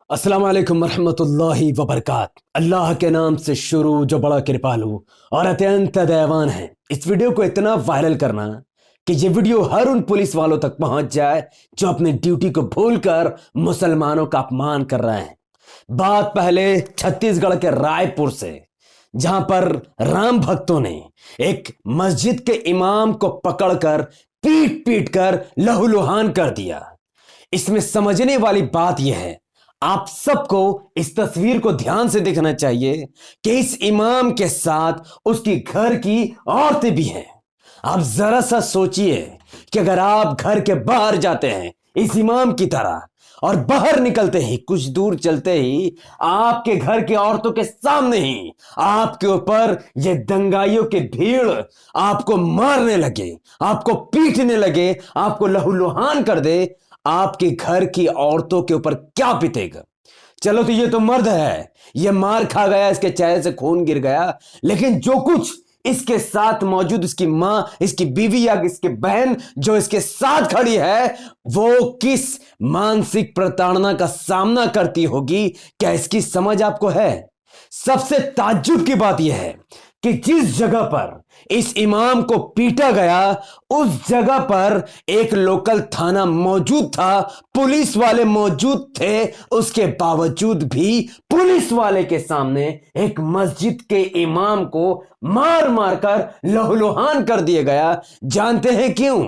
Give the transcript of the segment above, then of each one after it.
अस्सलाम वालेकुम रहमतुल्लाहि वबरकात। अल्लाह के नाम से शुरू जो बड़ा कृपालु और अत्यंत दयावान है। इस वीडियो को इतना वायरल करना कि ये वीडियो हर उन पुलिस वालों तक पहुंच जाए जो अपनी ड्यूटी को भूलकर मुसलमानों का अपमान कर रहे हैं। बात पहले छत्तीसगढ़ के रायपुर से, जहां पर राम भक्तों ने एक मस्जिद के इमाम को पकड़कर पीट पीट कर लहूलुहान कर दिया। इसमें समझने वाली बात यह है, आप सबको इस तस्वीर को ध्यान से देखना चाहिए कि इस इमाम के साथ उसकी घर की औरतें भी हैं। आप जरा सा सोचिए कि अगर आप घर के बाहर जाते हैं इस इमाम की तरह और बाहर निकलते ही कुछ दूर चलते ही आपके घर की औरतों के सामने ही आपके ऊपर ये दंगाइयों की भीड़ आपको मारने लगे, आपको पीटने लगे, आपको लहूलुहान कर दे, आपके घर की औरतों के ऊपर क्या बीतेगा। चलो तो ये तो मर्द है, ये मार खा गया, इसके चेहरे से खून गिर गया, लेकिन जो कुछ इसके साथ मौजूद इसकी मां, इसकी बीवी या इसकी बहन जो इसके साथ खड़ी है, वो किस मानसिक प्रताड़ना का सामना करती होगी, क्या इसकी समझ आपको है? सबसे ताज्जुब की बात यह है कि जिस जगह पर इस इमाम को पीटा गया उस जगह पर एक लोकल थाना मौजूद था, पुलिस वाले मौजूद थे, उसके बावजूद भी पुलिस वाले के सामने एक मस्जिद के इमाम को मार मार कर लहूलुहान कर दिया गया। जानते हैं क्यों?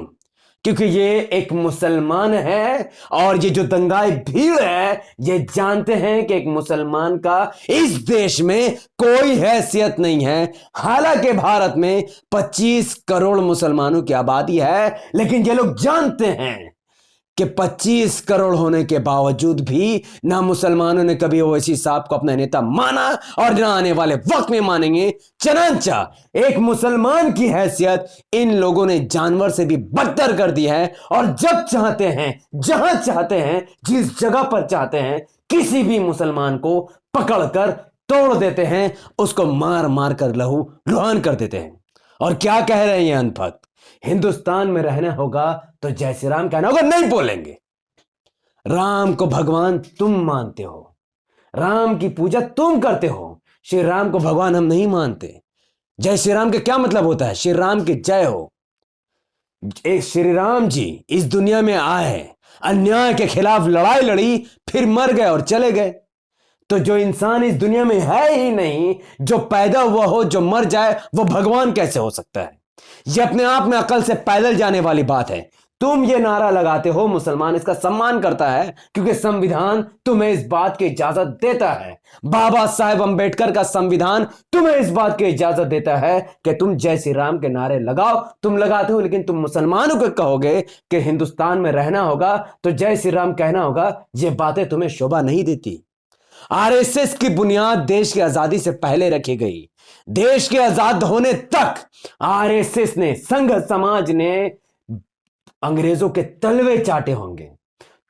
क्योंकि ये एक मुसलमान है और ये जो दंगाई भीड़ है ये जानते हैं कि एक मुसलमान का इस देश में कोई हैसियत नहीं है। हालांकि भारत में 25 करोड़ मुसलमानों की आबादी है, लेकिन ये लोग जानते हैं कि 25 करोड़ होने के बावजूद भी ना मुसलमानों ने कभी ओवैसी साहब को अपना नेता माना और ना आने वाले वक्त में मानेंगे। चनांचा एक मुसलमान की हैसियत इन लोगों ने जानवर से भी बदतर कर दी है और जब चाहते हैं, जहां चाहते हैं, जिस जगह पर चाहते हैं, किसी भी मुसलमान को पकड़कर तोड़ देते हैं, उसको मार मार कर लहू लुहान कर देते हैं। और क्या कह रहे हैं ये अनपढ़? हिंदुस्तान में रहना होगा तो जय श्री राम कहना होगा। नहीं बोलेंगे। राम को भगवान तुम मानते हो, राम की पूजा तुम करते हो, श्री राम को भगवान हम नहीं मानते। जय श्री राम का क्या मतलब होता है? श्री राम की जय हो। एक श्री राम जी इस दुनिया में आए, अन्याय के खिलाफ लड़ाई लड़ी, फिर मर गए और चले गए। तो जो इंसान इस दुनिया में है ही नहीं, जो पैदा हुआ हो, जो मर जाए, वो भगवान कैसे हो सकता है? ये अपने आप में अकल से पैदल जाने वाली बात है। तुम ये नारा लगाते हो मुसलमान इसका सम्मान करता है क्योंकि संविधान तुम्हें इस बात की इजाजत देता है। बाबा साहेब अंबेडकर का संविधान तुम्हें इस बात की इजाजत देता है कि तुम जय श्री राम के नारे लगाओ। तुम लगाते हो, लेकिन तुम मुसलमानों को कहोगे कि हिंदुस्तान में रहना होगा तो जय श्री राम कहना होगा। ये बातें तुम्हें शोभा नहीं देती। आरएसएस की बुनियाद देश की आजादी से पहले रखी गई। देश के आजाद होने तक आरएसएस ने, संघ समाज ने अंग्रेजों के तलवे चाटे होंगे।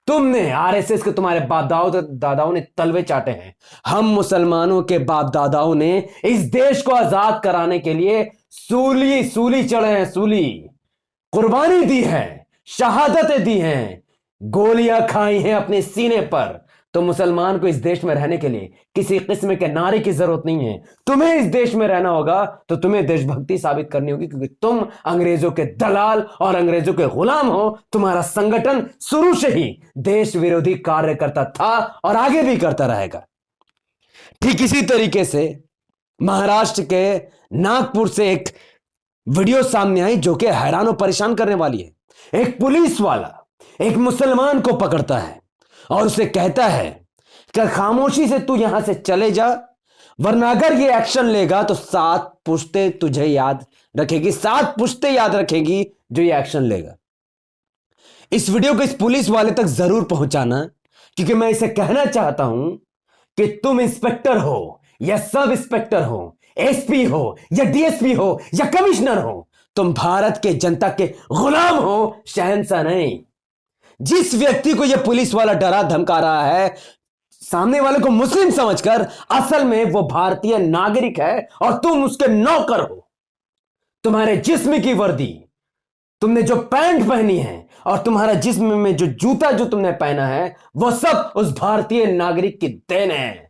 तुमने, आरएसएस के तुम्हारे बाप दादाओं ने तलवे चाटे हैं। हम मुसलमानों के बाप दादाओं ने इस देश को आजाद कराने के लिए सूली चढ़े हैं, सूली कुर्बानी दी है, शहादतें दी हैं, गोलियां खाई हैं अपने सीने पर। तो मुसलमान को इस देश में रहने के लिए किसी किस्म के नारे की जरूरत नहीं है। तुम्हें इस देश में रहना होगा तो तुम्हें देशभक्ति साबित करनी होगी, क्योंकि तुम अंग्रेजों के दलाल और अंग्रेजों के गुलाम हो। तुम्हारा संगठन शुरू से ही देश विरोधी कार्य करता था और आगे भी करता रहेगा। ठीक इसी तरीके से महाराष्ट्र के नागपुर से एक वीडियो सामने आई जो कि हैरान और परेशान करने वाली है। एक पुलिस वाला एक मुसलमान को पकड़ता है और उसे कहता है कि खामोशी से तू यहां से चले जा, वरना अगर ये एक्शन लेगा तो 7 पुश्ते तुझे याद रखेगी, 7 पुश्ते याद रखेगी जो ये एक्शन लेगा। इस वीडियो को इस पुलिस वाले तक जरूर पहुंचाना, क्योंकि मैं इसे कहना चाहता हूं कि तुम इंस्पेक्टर हो या सब इंस्पेक्टर हो, एसपी हो या डीएसपी हो या कमिश्नर हो, तुम भारत के जनता के गुलाम हो, शहंशाह नहीं। जिस व्यक्ति को यह पुलिस वाला डरा धमका रहा है, सामने वाले को मुस्लिम समझकर, असल में वो भारतीय नागरिक है और तुम उसके नौकर हो। तुम्हारे जिस्म की वर्दी तुमने जो पैंट पहनी है और तुम्हारा जिस्म में जो जूता जो तुमने पहना है वो सब उस भारतीय नागरिक की देन है।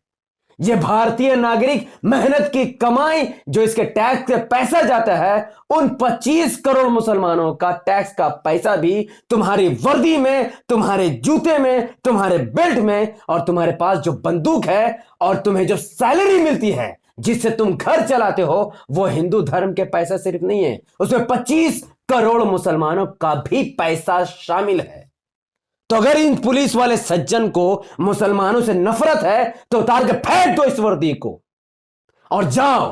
ये भारतीय नागरिक मेहनत की कमाई जो इसके टैक्स से पैसा जाता है, उन 25 करोड़ मुसलमानों का टैक्स का पैसा भी तुम्हारी वर्दी में, तुम्हारे जूते में, तुम्हारे बेल्ट में, और तुम्हारे पास जो बंदूक है और तुम्हें जो सैलरी मिलती है जिससे तुम घर चलाते हो, वो हिंदू धर्म के पैसा सिर्फ नहीं है, उसमें 25 करोड़ मुसलमानों का भी पैसा शामिल है। तो अगर इन पुलिस वाले सज्जन को मुसलमानों से नफरत है तो उतार के फेंक दो इस वर्दी को और जाओ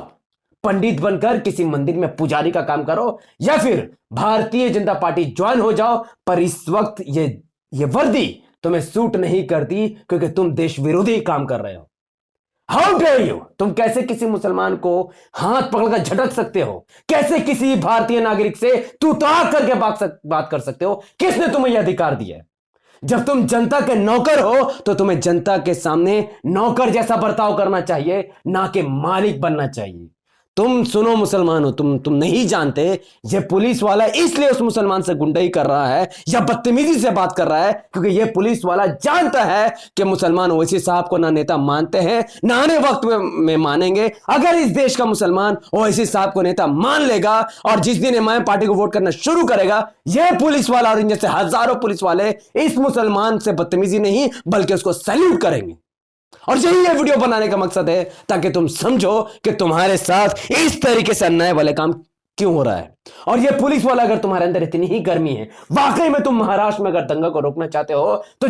पंडित बनकर किसी मंदिर में पुजारी का काम करो, या फिर भारतीय जनता पार्टी ज्वाइन हो जाओ। पर इस वक्त ये वर्दी तुम्हें सूट नहीं करती क्योंकि तुम देश विरोधी काम कर रहे हो। How dare you! तुम कैसे किसी मुसलमान को हाथ पकड़कर झटक सकते हो? कैसे किसी भारतीय नागरिक से तू ताक करके बात कर सकते हो? किसने तुम्हें यह अधिकार दिया है? जब तुम जनता के नौकर हो तो तुम्हें जनता के सामने नौकर जैसा बर्ताव करना चाहिए, ना कि मालिक बनना चाहिए। तुम सुनो मुसलमानों, तुम नहीं जानते ये पुलिस वाला इसलिए उस मुसलमान से गुंडाई कर रहा है या बदतमीजी से बात कर रहा है क्योंकि ये पुलिस वाला जानता है कि मुसलमान ओवैसी साहब को ना नेता मानते हैं ना आने वक्त में मानेंगे। अगर इस देश का मुसलमान ओवैसी साहब को नेता मान लेगा और जिस दिन एमआईएम पार्टी को वोट करना शुरू करेगा, यह पुलिस वाला और इन जैसे हजारों पुलिस वाले इस मुसलमान से बदतमीजी नहीं बल्कि उसको सैल्यूट करेंगे। और यही ये वीडियो बनाने का मकसद है ताकि तुम समझो कि तुम्हारे साथ इस तरीके से अन्याय वाले काम क्यों हो रहा है। और ये पुलिस वाला अगर तुम्हारे अंदर इतनी ही गर्मी है, वाकई में तुम महाराष्ट्र में अगर दंगा को रोकना चाहते हो तो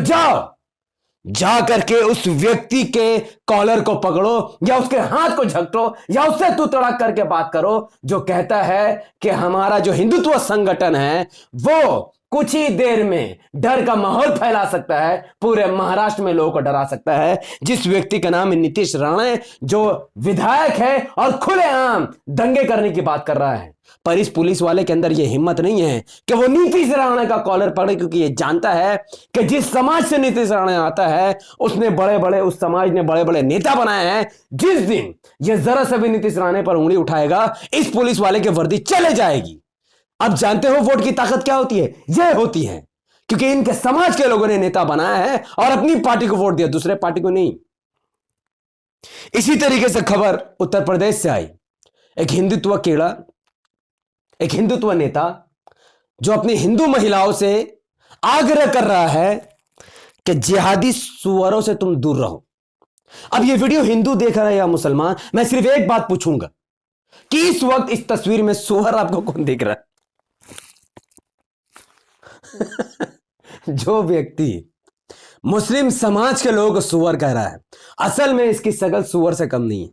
जा करके उस व्यक्ति के कॉलर को पकड़ो या उसके हाथ को झपटो या उससे तू तड़ाक करके बात करो जो कहता है कि हमारा जो हिंदुत्व संगठन है वो कुछ ही देर में डर का माहौल फैला सकता है, पूरे महाराष्ट्र में लोगों को डरा सकता है। जिस व्यक्ति का नाम है नीतीश राणे, जो विधायक है और खुलेआम दंगे करने की बात कर रहा है। पर इस पुलिस वाले के अंदर यह हिम्मत नहीं है कि वो नीतीश राणे का कॉलर पकड़े, क्योंकि ये जानता है कि जिस समाज से नीतीश राणे आता है उस समाज ने बड़े बड़े नेता बनाए हैं। जिस दिन ये जरा सा भी नीतीश राणे पर उंगली उठाएगा, इस पुलिस वाले की वर्दी चले जाएगी। अब जानते हो वोट की ताकत क्या होती है? यह होती है क्योंकि इनके समाज के लोगों ने नेता बनाया है और अपनी पार्टी को वोट दिया, दूसरे पार्टी को नहीं। इसी तरीके से खबर उत्तर प्रदेश से आई। एक हिंदुत्व नेता जो अपनी हिंदू महिलाओं से आग्रह कर रहा है कि जिहादी सुअरों से तुम दूर रहो। अब यह वीडियो हिंदू देख रहा है या मुसलमान, मैं सिर्फ एक बात पूछूंगा कि इस वक्त इस तस्वीर में सुअर आपको कौन दिख रहा है? जो व्यक्ति मुस्लिम समाज के लोगों को सुअर कह रहा है, असल में इसकी शकल सुअर से कम नहीं है।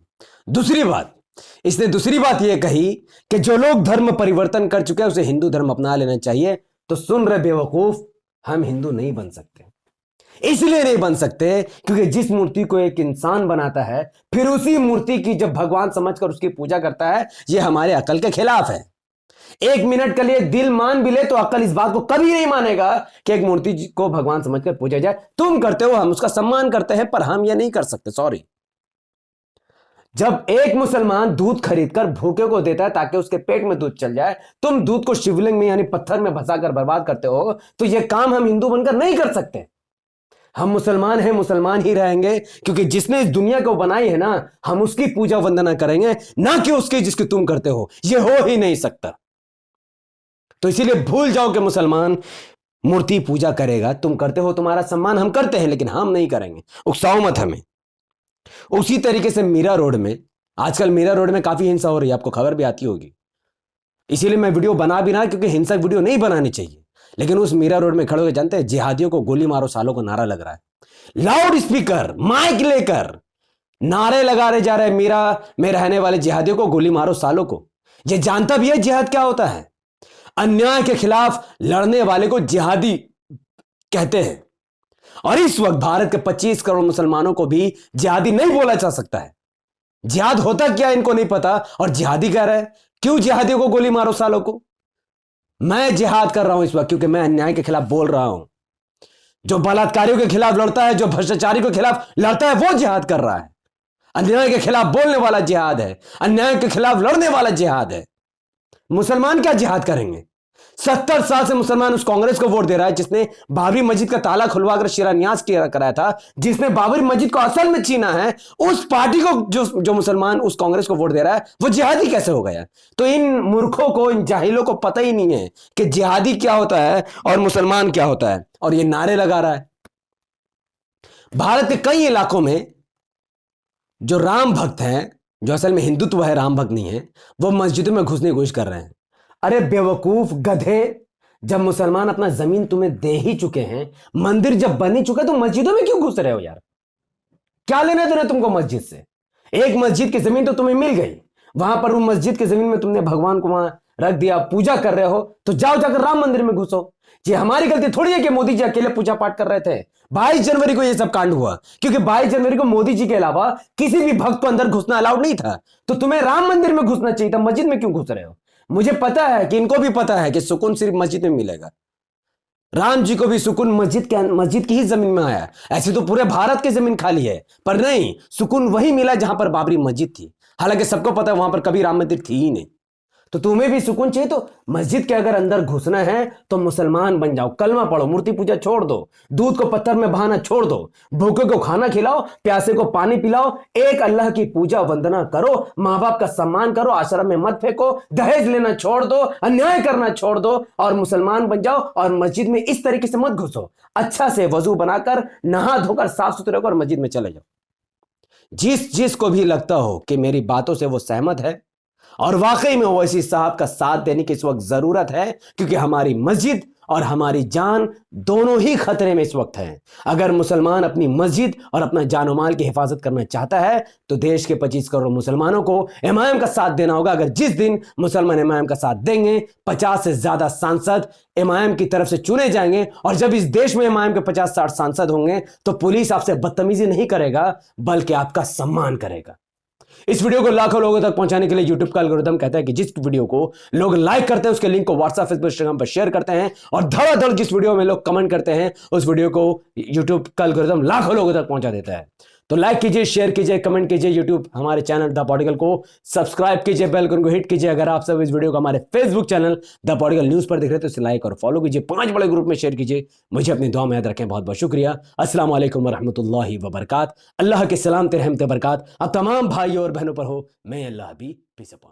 इसने दूसरी बात यह कही कि जो लोग धर्म परिवर्तन कर चुके हैं उसे हिंदू धर्म अपना लेना चाहिए। तो सुन रहे बेवकूफ, हम हिंदू नहीं बन सकते। इसलिए नहीं बन सकते क्योंकि जिस मूर्ति को एक इंसान बनाता है फिर उसी मूर्ति की जब भगवान समझकर उसकी पूजा करता है, यह हमारे अकल के खिलाफ है। एक मिनट के लिए दिल मान भी ले तो अकल इस बात को कभी नहीं मानेगा कि एक मूर्ति को भगवान समझकर पूजा जाए। तुम करते हो, हम उसका सम्मान करते हैं, पर हम यह नहीं कर सकते। सॉरी। जब एक मुसलमान दूध खरीदकर भूखे को देता है ताकि उसके पेट में दूध चल जाए, तुम दूध को शिवलिंग में यानी पत्थर में फंसाकर बर्बाद करते हो, तो यह काम हम हिंदू बनकर नहीं कर सकते। हम मुसलमान हैं, मुसलमान ही रहेंगे क्योंकि जिसने इस दुनिया को बनाई है ना, हम उसकी पूजा वंदना करेंगे, ना कि उसकी जिसकी तुम करते हो। यह हो ही नहीं सकता। तो इसीलिए भूल जाओ कि मुसलमान मूर्ति पूजा करेगा। तुम करते हो, तुम्हारा सम्मान हम करते हैं, लेकिन हम नहीं करेंगे। उकसाओ मत हमें। उसी तरीके से मीरा रोड में काफी हिंसा हो रही है, आपको खबर भी आती होगी। इसीलिए मैं वीडियो बना भी ना, क्योंकि हिंसक वीडियो नहीं बनानी चाहिए। लेकिन उस मीरा रोड में खड़े होकर जानते हैं, जिहादियों को गोली मारो सालों को नारा लग रहा है। लाउड स्पीकर माइक लेकर नारे लगा रहे जा रहे हैं, मीरा में रहने वाले जिहादियों को गोली मारो सालों को। यह जानता भी है जिहाद क्या होता है। अन्याय के खिलाफ लड़ने वाले को जिहादी कहते हैं। और इस वक्त भारत के 25 करोड़ मुसलमानों को भी जिहादी नहीं बोला जा सकता है। जिहाद होता क्या इनको नहीं पता और जिहादी कह रहे हैं। क्यों जिहादियों को गोली मारो सालों को? मैं जिहाद कर रहा हूं इस वक्त क्योंकि मैं अन्याय के खिलाफ बोल रहा हूं। जो बलात्कारियों के खिलाफ लड़ता है, जो भ्रष्टाचारी के खिलाफ लड़ता है, वो जिहाद कर रहा है। अन्याय के खिलाफ बोलने वाला जिहाद है, अन्याय के खिलाफ लड़ने वाला जिहाद है। मुसलमान क्या जिहाद करेंगे? 70 साल से मुसलमान उस कांग्रेस को वोट दे रहा है जिसने बाबरी मस्जिद का ताला खुलवा कर शिलान्यास कराया था, जिसने बाबरी मस्जिद को असल में छीना है। उस पार्टी को जो मुसलमान उस कांग्रेस को वोट दे रहा है वो जिहादी कैसे हो गया? तो इन मूर्खों को, इन जाहिलों को पता ही नहीं है कि जिहादी क्या होता है और मुसलमान क्या होता है, और ये नारे लगा रहा है। भारत के कई इलाकों में जो राम भक्त हैं, जो असल में हिंदुत्व है, राम भक्त नहीं है, वो मस्जिदों में घुसने की कोशिश कर रहे हैं। अरे बेवकूफ गधे, जब मुसलमान अपना जमीन तुम्हें दे ही चुके हैं, मंदिर जब बन ही चुके, तो मस्जिदों में क्यों घुस रहे हो यार? क्या लेना देना तुमको मस्जिद से? एक मस्जिद की जमीन तो तुम्हें मिल गई, वहां पर उन मस्जिद की जमीन में तुमने भगवान को वहां रख दिया, पूजा कर रहे हो, तो जाओ जाकर राम मंदिर में घुसो। ये हमारी गलती थोड़ी है कि मोदी जी अकेले पूजा पाठ कर रहे थे। 22 जनवरी को ये सब कांड हुआ क्योंकि 22 जनवरी को मोदी जी के अलावा किसी भी भक्त को अंदर घुसना अलाउड नहीं था। तो तुम्हें राम मंदिर में घुसना चाहिए था, मस्जिद में क्यों घुस रहे हो? मुझे पता है कि इनको भी पता है कि सुकून सिर्फ मस्जिद में मिलेगा। राम जी को भी सुकून मस्जिद की ही जमीन में आया। ऐसे तो पूरे भारत की जमीन खाली है, पर नहीं, सुकून वही मिला जहां पर बाबरी मस्जिद थी। हालांकि सबको पता है वहां पर कभी राम मंदिर थी ही नहीं। तो तुम्हें भी सुकून चाहिए तो मस्जिद के अगर अंदर घुसना है तो मुसलमान बन जाओ, कलमा पढ़ो, मूर्ति पूजा छोड़ दो, दूध को पत्थर में बहाना छोड़ दो, भूखे को खाना खिलाओ, प्यासे को पानी पिलाओ, एक अल्लाह की पूजा वंदना करो, माँ बाप का सम्मान करो, आश्रम में मत फेंको, दहेज लेना छोड़ दो, अन्याय करना छोड़ दो और मुसलमान बन जाओ। और मस्जिद में इस तरीके से मत घुसो, अच्छा से वजू बनाकर, नहा धोकर, साफ सुथरे होकर मस्जिद में चले जाओ। जिसको भी लगता हो कि मेरी बातों से वो सहमत है और वाकई में ओवैसी साहब का साथ देने की इस वक्त जरूरत है, क्योंकि हमारी मस्जिद और हमारी जान दोनों ही खतरे में इस वक्त हैं। अगर मुसलमान अपनी मस्जिद और अपना जानो माल की हिफाजत करना चाहता है तो देश के 25 करोड़ मुसलमानों को इमाम का साथ देना होगा। अगर जिस दिन मुसलमान इमाम का साथ देंगे, 50 से ज्यादा सांसद इमाम की तरफ से चुने जाएंगे, और जब इस देश में इमाम के 50-60 सांसद होंगे तो पुलिस आपसे बदतमीजी नहीं करेगा बल्कि आपका सम्मान करेगा। इस वीडियो को लाखों लोगों तक पहुंचाने के लिए YouTube का एल्गोरिथम कहता है कि जिस वीडियो को लोग लाइक करते हैं उसके लिंक को WhatsApp, Facebook, Instagram पर शेयर करते हैं, और धड़ाधड़ जिस वीडियो में लोग कमेंट करते हैं उस वीडियो को YouTube का एल्गोरिथम लाखों लोगों तक पहुंचा देता है। तो लाइक कीजिए, शेयर कीजिए, कमेंट कीजिए, YouTube हमारे चैनल द पॉलिटिकल को सब्सक्राइब कीजिए, बेल आइकन को हिट कीजिए। अगर आप सब इस वीडियो को हमारे Facebook channel the political news पर देख रहे हैं तो इसे लाइक और फॉलो कीजिए, 5 बड़े ग्रुप में शेयर कीजिए। मुझे अपनी दुआ में याद रखें। बहुत बहुत शुक्रिया। अस्सलाम वालेकुम रहमतुल्लाहि व बरकात। अल्लाह के सलाम रहमत बरकात अब तमाम भाइयों और बहनों पर हो। मैं अल्लाह भी पीस अपॉन